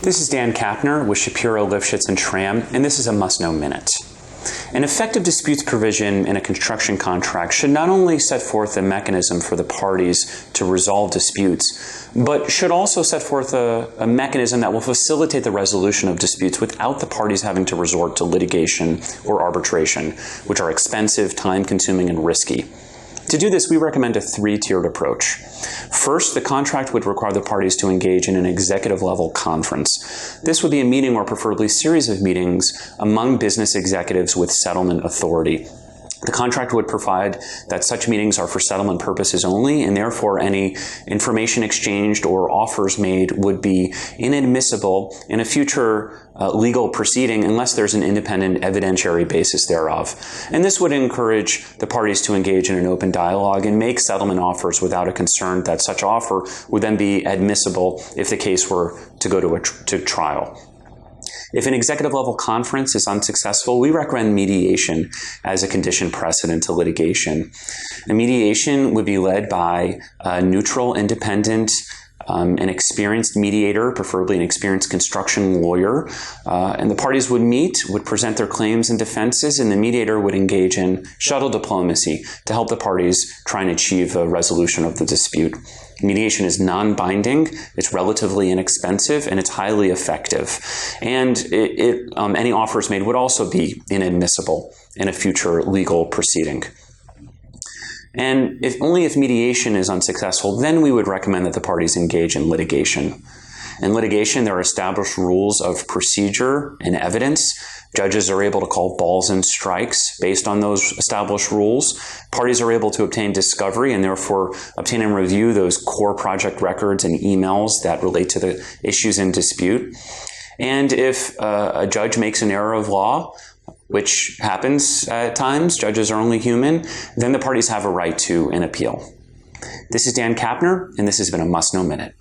This is Dan Kapner with Shapiro, Lifshitz, and Tram, and this is a must-know minute. An effective disputes provision in a construction contract should not only set forth a mechanism for the parties to resolve disputes, but should also set forth a mechanism that will facilitate the resolution of disputes without the parties having to resort to litigation or arbitration, which are expensive, time-consuming, and risky. To do this, we recommend a three-tiered approach. First, the contract would require the parties to engage in an executive-level conference. This would be a meeting or preferably series of meetings among business executives with settlement authority. The contract would provide that such meetings are for settlement purposes only, and therefore any information exchanged or offers made would be inadmissible in a future legal proceeding unless there's an independent evidentiary basis thereof. And this would encourage the parties to engage in an open dialogue and make settlement offers without a concern that such offer would then be admissible if the case were to go to trial. If an executive-level conference is unsuccessful, we recommend mediation as a condition precedent to litigation. A mediation would be led by a neutral, independent, an experienced mediator, preferably an experienced construction lawyer, and the parties would meet, would present their claims and defenses, and the mediator would engage in shuttle diplomacy to help the parties try and achieve a resolution of the dispute. Mediation is non-binding, it's relatively inexpensive, and it's highly effective. And any offers made would also be inadmissible in a future legal proceeding. And only if mediation is unsuccessful, then we would recommend that the parties engage in litigation. In litigation, there are established rules of procedure and evidence. Judges are able to call balls and strikes based on those established rules. Parties are able to obtain discovery and therefore obtain and review those core project records and emails that relate to the issues in dispute. And if a judge makes an error of law, which happens at times, judges are only human, then the parties have a right to an appeal. This is Dan Kapner, and this has been a Must Know Minute.